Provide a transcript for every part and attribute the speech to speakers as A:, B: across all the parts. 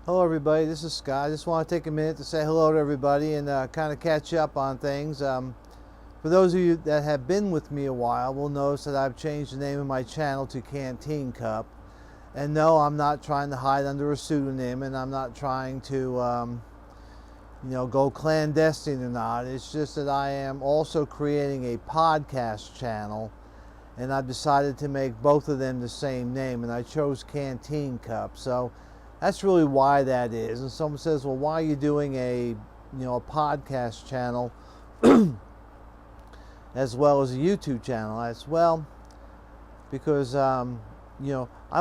A: Hello everybody, this is Scott. I just want to take a minute to say hello to everybody and kind of catch up on things. For those of you that have been with me a while will notice that I've changed the name of my channel to Canteen Cup. And no, I'm not trying to hide under a pseudonym, and I'm not trying to go clandestine or not. It's just that I am also creating a podcast channel, and I've decided to make both of them the same name, and I chose Canteen Cup. So that's really why that is. And someone says, well, why are you doing a podcast channel as well as a YouTube channel? I said, well, because I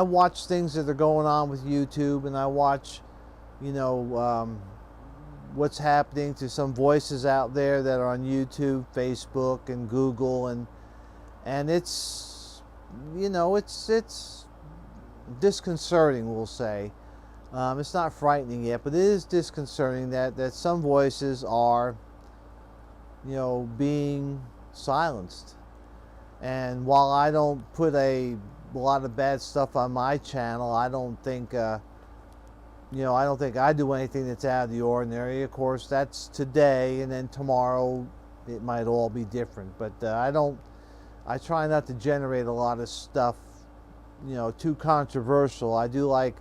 A: watch things that are going on with YouTube, and I watch what's happening to some voices out there that are on YouTube, Facebook, and Google, and it's it's disconcerting, we'll say. It's not frightening yet, but it is disconcerting that some voices are, being silenced. And while I don't put a lot of bad stuff on my channel, I don't think, I do anything that's out of the ordinary. Of course, that's today, and then tomorrow it might all be different. But I try not to generate a lot of stuff, too controversial. I do like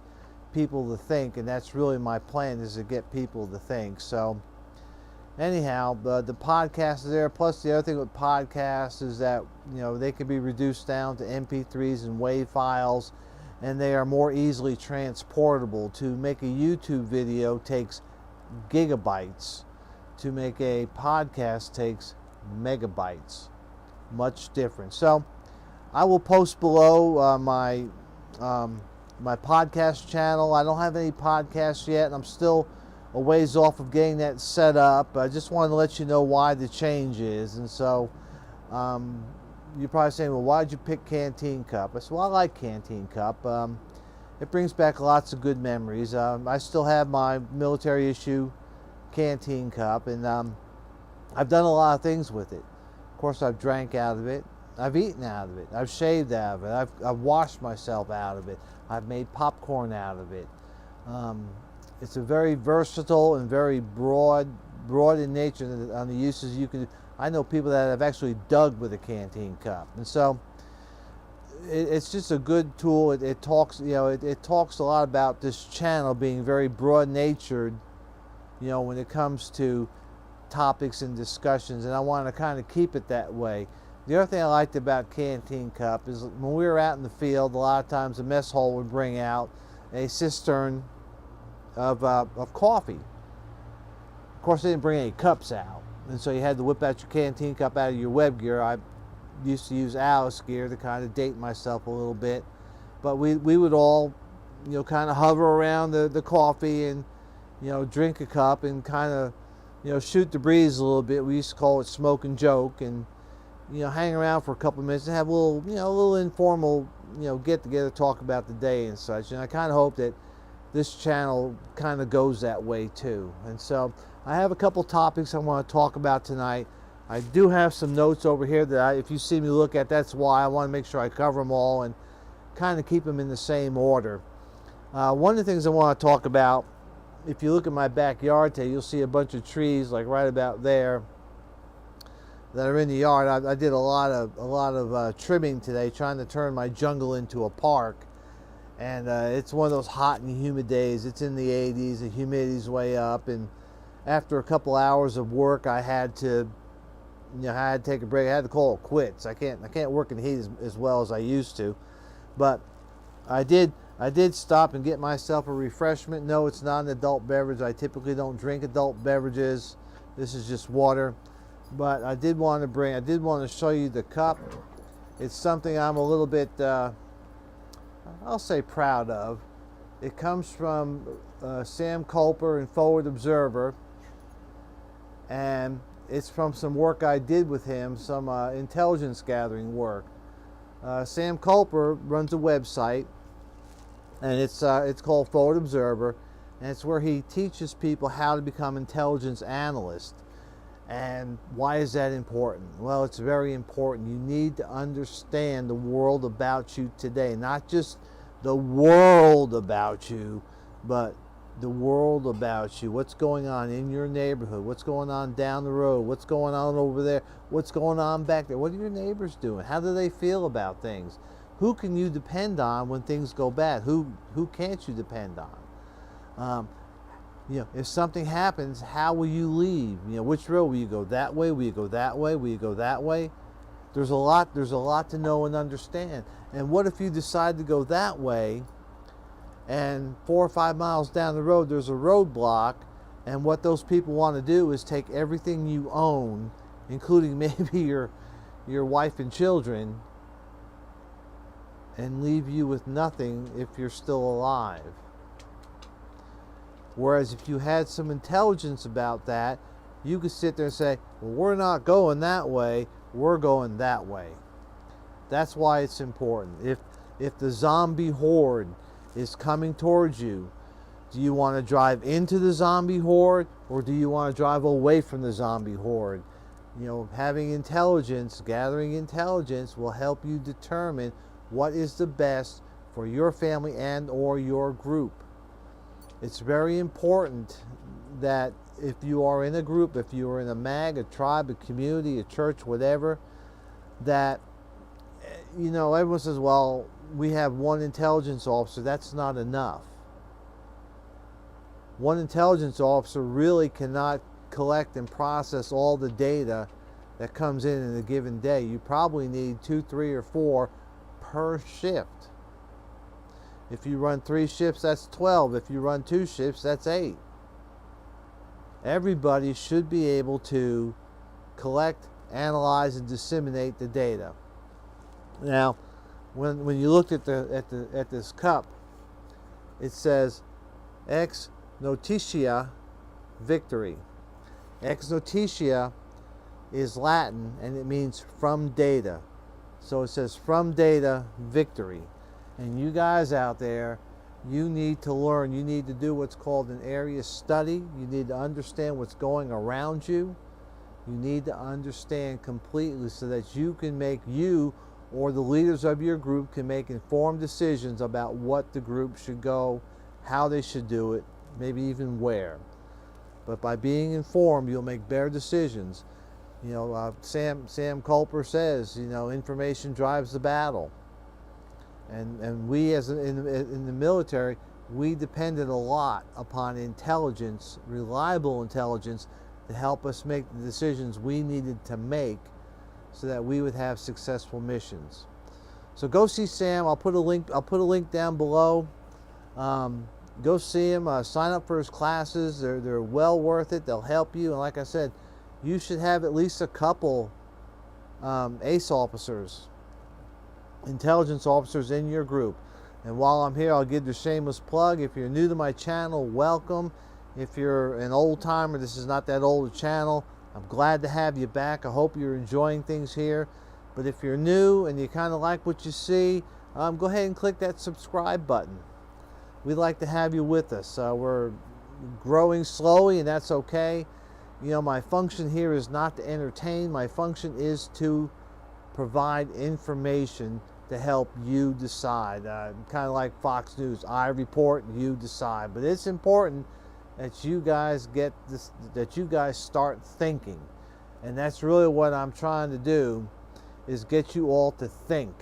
A: people to think, and that's really my plan, is to get people to think. So anyhow, the podcast is there. Plus, the other thing with podcasts is that they can be reduced down to MP3s and WAV files, and they are more easily transportable. To make a YouTube video takes gigabytes. To make a podcast takes megabytes. Much different. So I will post below my podcast channel. I don't have any podcasts yet, and I'm still a ways off of getting that set up. I just wanted to let you know why the change is. And so you're probably saying, well, why did you pick Canteen Cup? I said, well, I like Canteen Cup. It brings back lots of good memories. I still have my military issue Canteen Cup, and I've done a lot of things with it. Of course, I've drank out of it. I've eaten out of it. I've shaved out of it. I've washed myself out of it. I've made popcorn out of it. It's a very versatile and very broad in nature on the uses you can do. I know people that have actually dug with a Canteen Cup, and so it's just a good tool. It talks, it talks a lot about this channel being very broad-natured, when it comes to topics and discussions, and I want to kind of keep it that way. The other thing I liked about Canteen Cup is when we were out in the field, a lot of times the mess hall would bring out a cistern of coffee. Of course, they didn't bring any cups out, and so you had to whip out your Canteen Cup out of your web gear. I used to use Alice gear to kind of date myself a little bit, but we would all, kind of hover around the coffee and, drink a cup and kind of, shoot the breeze a little bit. We used to call it smoke and joke, and hang around for a couple of minutes and have a little informal, get together, talk about the day and such. And I kind of hope that this channel kind of goes that way too. And so I have a couple topics I want to talk about tonight. I do have some notes over here that if you see me look at, that's why. I want to make sure I cover them all and kind of keep them in the same order. One of the things I want to talk about, if you look at my backyard today, you'll see a bunch of trees like right about there that are in the yard. I did a lot of trimming today, trying to turn my jungle into a park, and it's one of those hot and humid days. It's in the 80s, the humidity's way up, and after a couple hours of work, I had to take a break. I had to call it quits. I can't work in the heat as well as I used to, but I did stop and get myself a refreshment. No, it's not an adult beverage. I typically don't drink adult beverages. This is just water. But I did want to show you the cup. It's something I'm a little bit, I'll say, proud of. It comes from Sam Culper in Forward Observer, and it's from some work I did with him, some intelligence gathering work. Sam Culper runs a website, and it's called Forward Observer, and it's where he teaches people how to become intelligence analysts. And why is that important? Well, it's very important. You need to understand the world about you today. Not just the world about you, but the world about you, what's going on in your neighborhood, what's going on down the road, what's going on over there, what's going on back there, what are your neighbors doing, how do they feel about things, who can you depend on when things go bad, who can't you depend on, if something happens, how will you leave, which road will you go, that way, will you go that way, will you go that way? There's a lot to know and understand. And what if you decide to go that way, and 4 or 5 miles down the road there's a roadblock, and what those people want to do is take everything you own, including maybe your wife and children, and leave you with nothing if you're still alive. Whereas if you had some intelligence about that, you could sit there and say, well, we're not going that way, we're going that way. That's why it's important. If the zombie horde is coming towards you, do you want to drive into the zombie horde, or do you want to drive away from the zombie horde? Having intelligence, gathering intelligence will help you determine what is the best for your family and or your group. It's very important that if you are in a group, if you are in a mag, a tribe, a community, a church, whatever, that, everyone says, well, we have one intelligence officer. That's not enough. One intelligence officer really cannot collect and process all the data that comes in a given day. You probably need 2, 3, or 4 per shift. If you run 3 shifts, that's 12. If you run 2 shifts, that's 8. Everybody should be able to collect, analyze, and disseminate the data. Now, when you look at this cup, it says ex notitia victory. Ex notitia is Latin, and it means from data. So it says from data victory. And you guys out there, you need to learn. You need to do what's called an area study. You need to understand what's going around you. You need to understand completely so that you or the leaders of your group can make informed decisions about what the group should go, how they should do it, maybe even where. But by being informed, you'll make better decisions. Sam Culper says, information drives the battle. And we, in the military, we depended a lot upon intelligence, reliable intelligence, to help us make the decisions we needed to make so that we would have successful missions. So go see Sam. I'll put a link down below. Go see him. Sign up for his classes. They're well worth it. They'll help you. And like I said, you should have at least a couple ACE officers, intelligence officers in your group. And while I'm here, I'll give the shameless plug. If you're new to my channel, welcome. If you're an old timer, this is not that old a channel. I'm glad to have you back. I hope you're enjoying things here. But if you're new and you kind of like what you see, go ahead and click that subscribe button. We'd like to have you with us. We're growing slowly, and that's okay. My function here is not to entertain. My function is to provide information to help you decide. Kind of like Fox News. I report, you decide. But it's important that you guys get this, that you guys start thinking. And that's really what I'm trying to do, is get you all to think.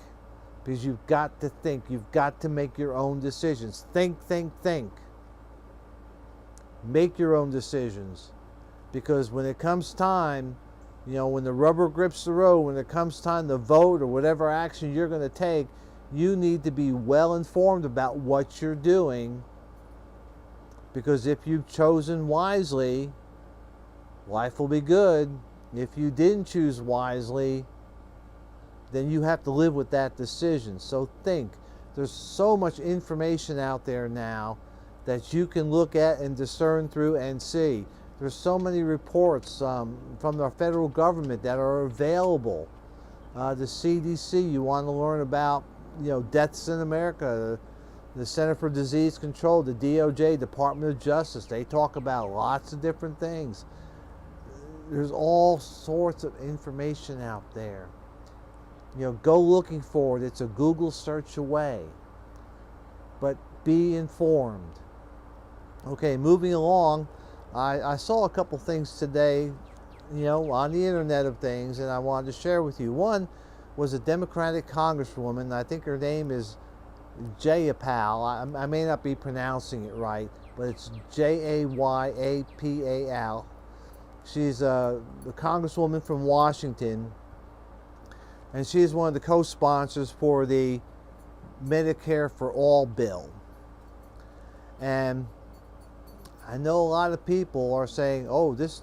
A: Because you've got to think. You've got to make your own decisions. Think, think, think. Make your own decisions. Because when it comes time, when the rubber grips the road, when it comes time to vote or whatever action you're going to take, you need to be well informed about what you're doing. Because if you've chosen wisely, life will be good. If you didn't choose wisely, then you have to live with that decision. So think. There's so much information out there now that you can look at and discern through and see. There's so many reports from the federal government that are available. The CDC, you want to learn about deaths in America. The Center for Disease Control, the DOJ, Department of Justice, they talk about lots of different things. There's all sorts of information out there. Go looking for it. It's a Google search away. But be informed. Okay, moving along, I saw a couple things today, on the Internet of Things, and I wanted to share with you. One was a Democratic Congresswoman. I think her name is Jayapal. I may not be pronouncing it right, but it's Jayapal. She's the Congresswoman from Washington, and she's one of the co-sponsors for the Medicare for All bill. And I know a lot of people are saying, oh, this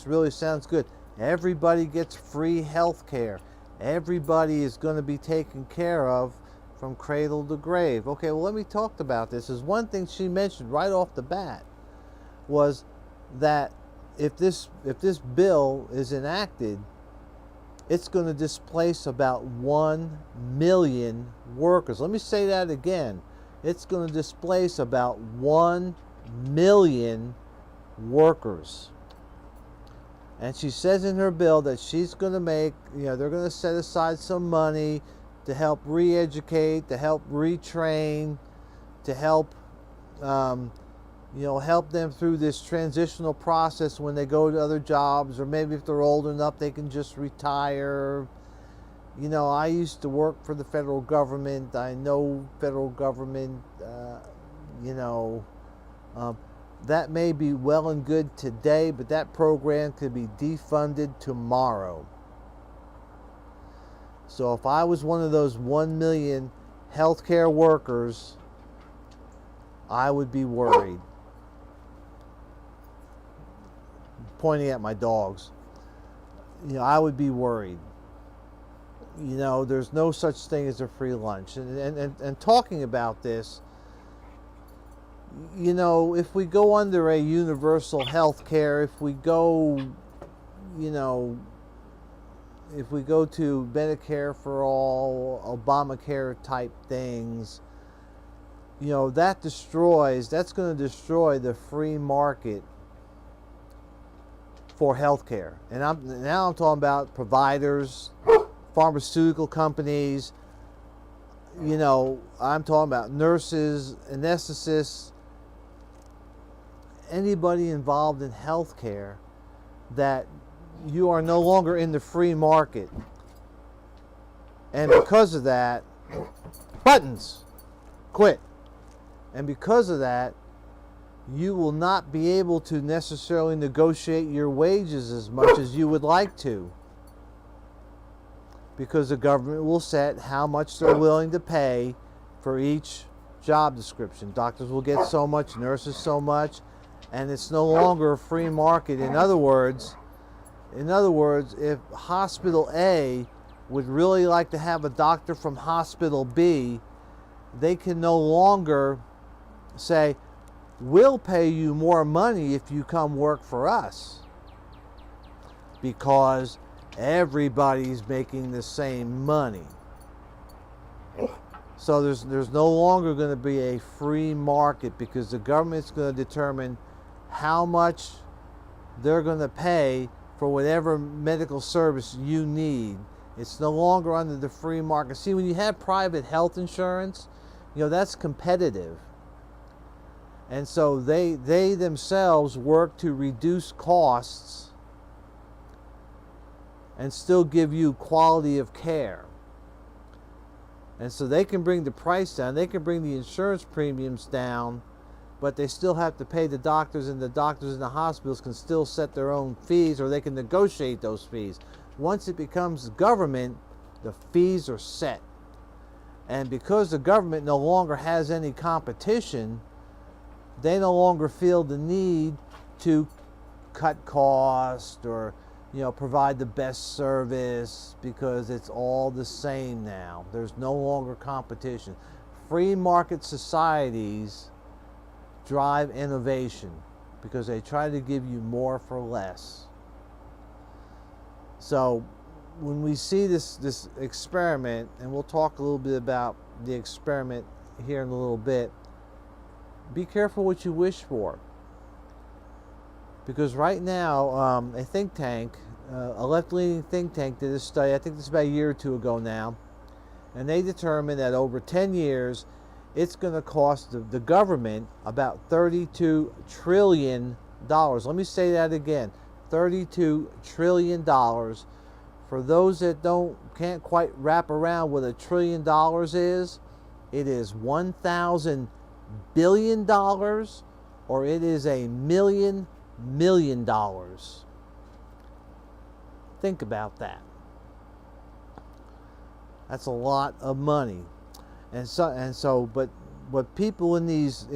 A: really sounds good. Everybody gets free health care. Everybody is going to be taken care of from cradle to grave. Okay, well, let me talk about this. Is one thing she mentioned right off the bat was that if this bill is enacted, it's going to displace about 1 million workers. Let me say that again. It's going to displace about 1 million workers. And she says in her bill that she's going to make, they're going to set aside some money to help re-educate, to help retrain, to help, help them through this transitional process when they go to other jobs, or maybe if they're old enough, they can just retire. I used to work for the federal government. I know federal government, that may be well and good today, but that program could be defunded tomorrow. So if I was one of those 1 million healthcare workers, I would be worried. Pointing at my dogs. I would be worried. There's no such thing as a free lunch. And talking about this, if we go under a universal health care, if we go to Medicare for all, Obamacare type things, that's going to destroy the free market for health care. And I'm talking about providers, pharmaceutical companies, I'm talking about nurses, anesthetists, anybody involved in healthcare, that you are no longer in the free market. And because of that, buttons, quit. And because of that, you will not be able to necessarily negotiate your wages as much as you would like to, because the government will set how much they're willing to pay for each job description. Doctors will get so much, nurses so much, and it's no longer a free market. In other words, if Hospital A would really like to have a doctor from Hospital B, they can no longer say, we'll pay you more money if you come work for us, because everybody's making the same money. So there's no longer going to be a free market, because the government's going to determine how much they're going to pay for whatever medical service you need. It's no longer under the free market. See, when you have private health insurance, that's competitive. And so they themselves work to reduce costs and still give you quality of care. And so they can bring the price down, they can bring the insurance premiums down, but they still have to pay the doctors, and the doctors in the hospitals can still set their own fees, or they can negotiate those fees. Once it becomes government, the fees are set. And because the government no longer has any competition, they no longer feel the need to cut costs or provide the best service, because it's all the same now. There's no longer competition. Free market societies drive innovation because they try to give you more for less. So when we see this experiment, and we'll talk a little bit about the experiment here in a little bit, be careful what you wish for. Because right now, a think tank, a left-leaning think tank, did a study, I think this is about a year or two ago now, and they determined that over 10 years, it's going to cost the government about $32 trillion. Let me say that again, $32 trillion. For those that can't quite wrap around what $1 trillion is, it is 1,000 billion dollars, or it is $1,000,000 million. Think about that. That's a lot of money. But what people in these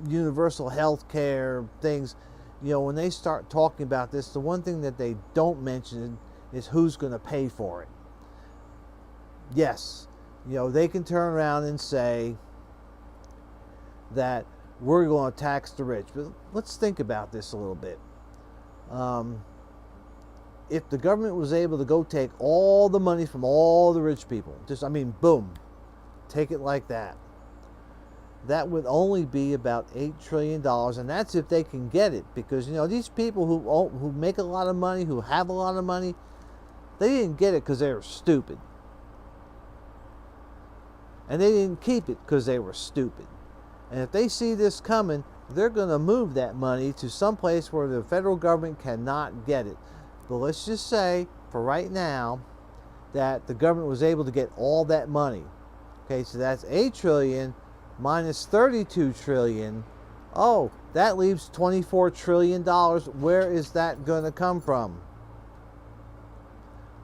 A: universal health care things, when they start talking about this, the one thing that they don't mention is who's going to pay for it. Yes, they can turn around and say that we're going to tax the rich, but let's think about this a little bit. If the government was able to go take all the money from all the rich people, boom, take it like that, that would only be about $8 trillion, and that's if they can get it, because these people who make a lot of money, who have a lot of money, they didn't get it because they were stupid, and they didn't keep it because they were stupid. And if they see this coming, they're going to move that money to some place where the federal government cannot get it. But let's just say, for right now, that the government was able to get all that money. Okay, so that's $8 trillion minus $32 trillion. Oh, that leaves $24 trillion. Where is that going to come from?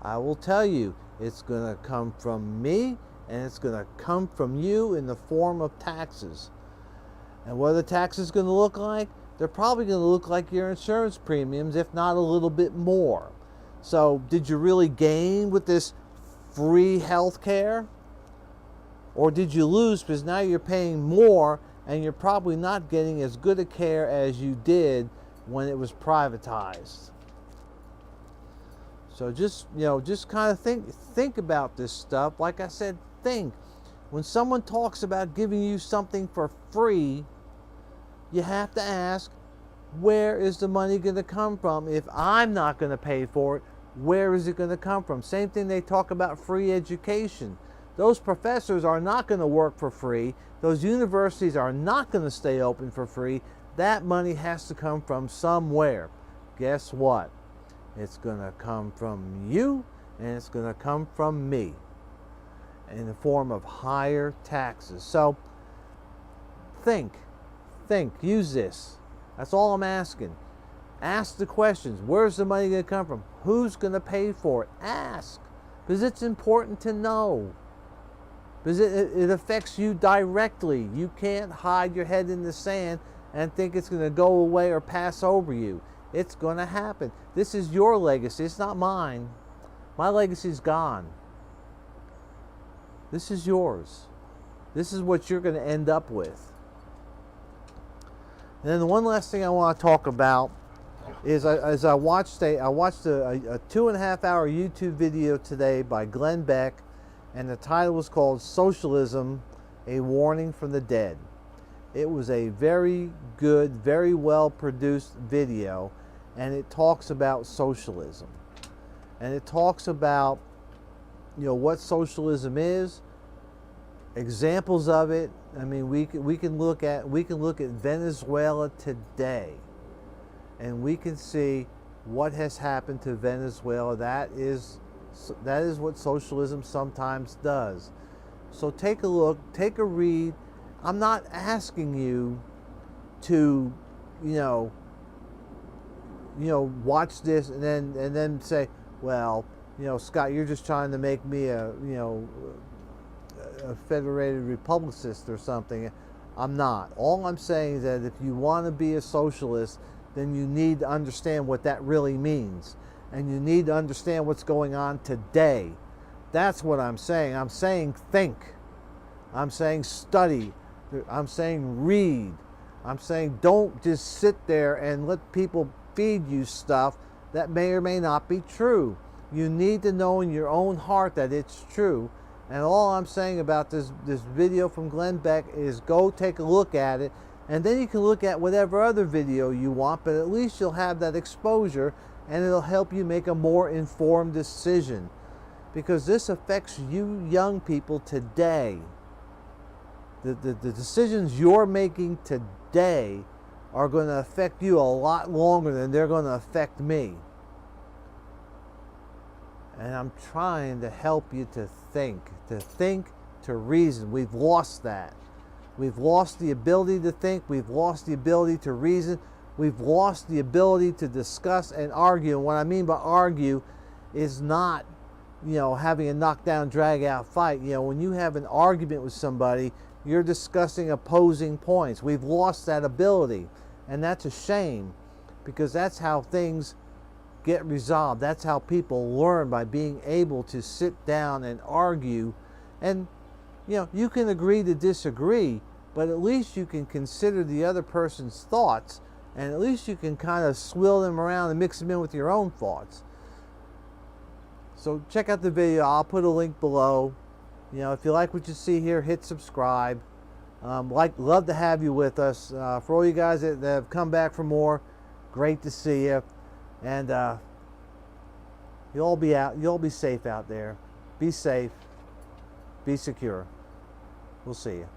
A: I will tell you, it's going to come from me, and it's going to come from you in the form of taxes. And what are the taxes going to look like? They're probably going to look like your insurance premiums, if not a little bit more. So, did you really gain with this free health care? Or did you lose because now you're paying more and you're probably not getting as good a care as you did when it was privatized? So just kind of think about this stuff. Like I said, think. When someone talks about giving you something for free, you have to ask, where is the money going to come from? If I'm not going to pay for it, where is it going to come from? Same thing they talk about free education. Those professors are not going to work for free. Those universities are not going to stay open for free. That money has to come from somewhere. Guess what? It's going to come from you, and it's going to come from me in the form of higher taxes. So think, use this. That's all I'm asking. Ask the questions. Where's the money going to come from? Who's going to pay for it? Ask. Because it's important to know. Because it affects you directly. You can't hide your head in the sand and think it's going to go away or pass over you. It's going to happen. This is your legacy. It's not mine. My legacy's gone. This is yours. This is what you're going to end up with. And then the one last thing I want to talk about is I watched a 2.5-hour YouTube video today by Glen Beck, and the title was called Socialism, A Warning from the Dead. It was a very good, very well produced video, and it talks about socialism. And it talks about what socialism is, examples of it. I mean, we can look at Venezuela today, and we can see what has happened to Venezuela. That is what socialism sometimes does. So take a look, take a read. I'm not asking you to, watch this and then say, well, Scott, you're just trying to make me a federated republicist or something. I'm not. All I'm saying is that if you want to be a socialist, then you need to understand what that really means. And you need to understand what's going on today. That's what I'm saying. I'm saying think. I'm saying study. I'm saying read. I'm saying don't just sit there and let people feed you stuff that may or may not be true. You need to know in your own heart that it's true. And all I'm saying about this video from Glen Beck is go take a look at it, and then you can look at whatever other video you want, but at least you'll have that exposure, and it'll help you make a more informed decision. because this affects you young people today. The decisions you're making today are going to affect you a lot longer than they're going to affect me. And I'm trying to help you to think, to reason. We've lost that. We've lost the ability to think. We've lost the ability to reason. We've lost the ability to discuss and argue. And what I mean by argue is not, having a knockdown, drag out fight. When you have an argument with somebody, you're discussing opposing points. We've lost that ability. And that's a shame, because that's how things get resolved. That's how people learn, by being able to sit down and argue. And you can agree to disagree, but at least you can consider the other person's thoughts, and at least you can kind of swill them around and mix them in with your own thoughts. So check out the video. I'll put a link below. If you like what you see here, hit subscribe. Love to have you with us. For all you guys that have come back for more, great to see you. And you'll be safe out there. Be safe. Be secure. We'll see you.